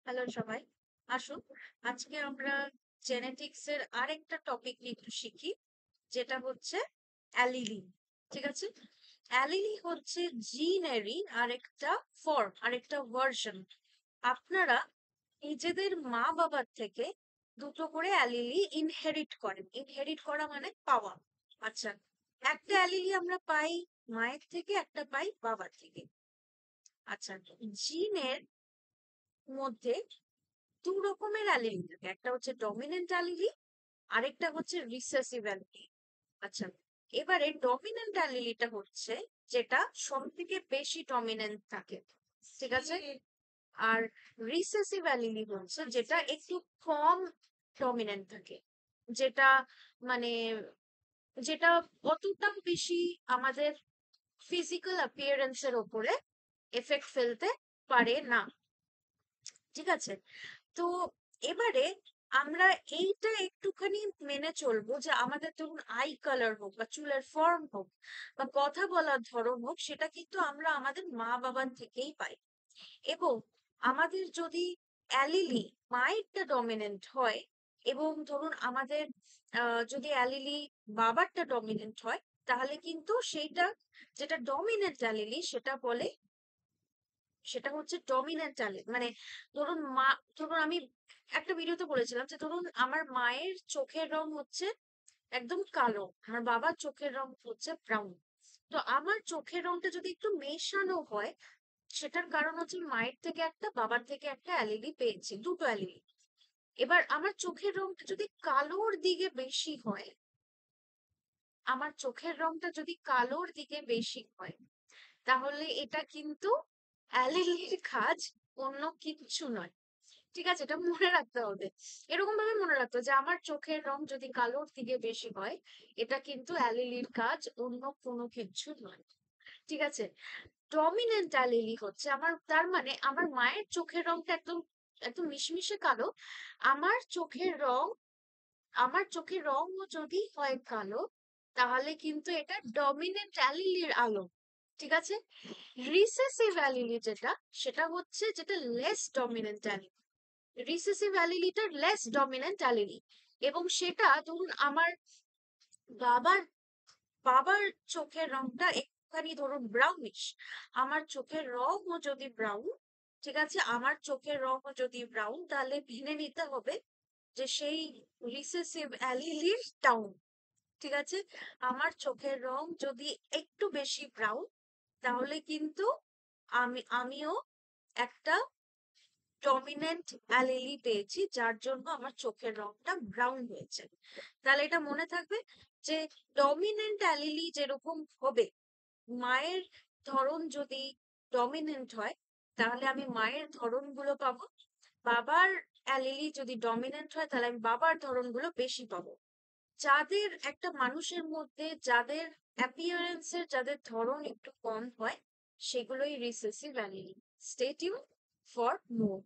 Hello সবাই, আসুন আজকে আমরা জেনেটিক্স এর আরেকটা টপিক নিয়ে একটু শিখি, যেটা হচ্ছে অ্যালিলি। ঠিক আছে, অ্যালিলি হচ্ছে জিনেরই আরেকটা ফর্ম, আরেকটা ভার্সন। আপনারা নিজেদের মা বাবার থেকে দুটো করে অ্যালিলি ইনহেরিট করেন। ইনহেরিট করা মানে পাওয়া। আচ্ছা, একটা অ্যালিলি আমরা পাই মায়ের থেকে, একটা পাই বাবার থেকে। আচ্ছা, জিনের মধ্যে দু রকমের অ্যালিলি থাকে, একটা হচ্ছে ডমিনেন্ট অ্যালিলি, আরেকটা হচ্ছে রিসেসিভ অ্যালিলি। আচ্ছা, এবারে ডমিনেন্ট অ্যালিলিটা হচ্ছে যেটা সব থেকে বেশি ডমিনেন্ট থাকে, ঠিক আছে। আর রিসেসিভ অ্যালিলি হচ্ছে যেটা একটু কম ডমিনেন্ট থাকে, যেটা মানে যেটা অতটা বেশি আমাদের ফিজিক্যাল অ্যাপিয়ারেন্সের ওপরে এফেক্ট ফেলতে পারে না। ঠিক আছে, তো এবারে আমরা এইটা একটুখানি মেনে চলবো যে আমাদের ধরুন আই কালার হোক বা চুলের ফর্ম হোক বা কথা বলার ধরন হোক, সেটা কিন্তু আমরা আমাদের মা বাবার থেকেই পাই। এবং আমাদের যদি অ্যালিলি মায়েরটা ডমিনেন্ট হয় এবং ধরুন আমাদের যদি অ্যালিলি বাবারটা ডমিনেন্ট হয়, তাহলে কিন্তু সেইটা যেটা ডমিনেন্ট অ্যালিলি সেটা হচ্ছে ডমিনেন্ট ট্যালেন্ট। মানে ধরুন ধরুন আমি একটা ভিডিওতে বলেছিলাম যে ধরুন আমার মায়ের চোখের রং হচ্ছে একদম কালো, আমার বাবার চোখের রং হচ্ছে ব্রাউন। তো আমার চোখের রংটা যদি একটু মেশানো হয়, সেটার কারণ হচ্ছে মায়ের থেকে একটা, বাবার থেকে একটা অ্যালিলি পেয়েছি, দুটো অ্যালিলি। এবার আমার চোখের রংটা যদি কালোর দিকে বেশি হয়, আমার চোখের রংটা যদি কালোর দিকে বেশি হয়, তাহলে এটা কিন্তু অ্যালিলির কাজ, অন্য কিচ্ছু নয়। ঠিক আছে, এটা মনে রাখতে হবে। এরকম ভাবে মনে রাখতে হবে যে আমার চোখের রং যদি কালোর দিকে বেশি হয়, এটা কিন্তু অ্যালিলির কাজ, অন্য কোনো কিছু নয়। ঠিক আছে, ডমিনেন্ট অ্যালিলি হচ্ছে আমার, তার মানে আমার মায়ের চোখের রংটা একদম একদম মিশমিশে কালো, আমার চোখের রং আমার চোখের রংও যদি হয় কালো, তাহলে কিন্তু এটা ডমিনেন্ট অ্যালিলির আলো। ঠিক আছে, রিসেসিভ অ্যালিলি যেটা, সেটা হচ্ছে যেটা লেস ডমিনেন্ট অ্যালিলি। রিসেসিভ অ্যালিলিটা লেস ডমিনেন্ট অ্যালিলি, এবং সেটা ধরুন আমার বাবার বাবার চোখের রংটা একটুখানি ধরুন ব্রাউনিশ, আমার চোখের রংও যদি ব্রাউন, ঠিক আছে, আমার চোখের রংও যদি ব্রাউন, তাহলে মেনে নিতে হবে যে সেই রিসেসিভ অ্যালিলির ডাউন। ঠিক আছে, আমার চোখের রং যদি একটু বেশি ব্রাউন, তাহলে কিন্তু আমিও একটা ডমিনেন্ট অ্যালিলি পেয়েছি, যার জন্য আমার চোখের রংটা ব্রাউন হয়েছে। তাহলে এটা মনে থাকবে যে ডমিনেন্ট অ্যালিলি যেরকম হবে, মায়ের ধরন যদি ডমিনেন্ট হয়, তাহলে আমি মায়ের ধরনগুলো পাবো। বাবার অ্যালিলি যদি ডমিনেন্ট হয়, তাহলে আমি বাবার ধরনগুলো বেশি পাবো। যাদের একটা মানুষের মধ্যে যাদের অ্যাপিয়ারেন্সের যাদের ধরন একটু কম হয়, সেগুলোই recessive allele. Stay tune for more.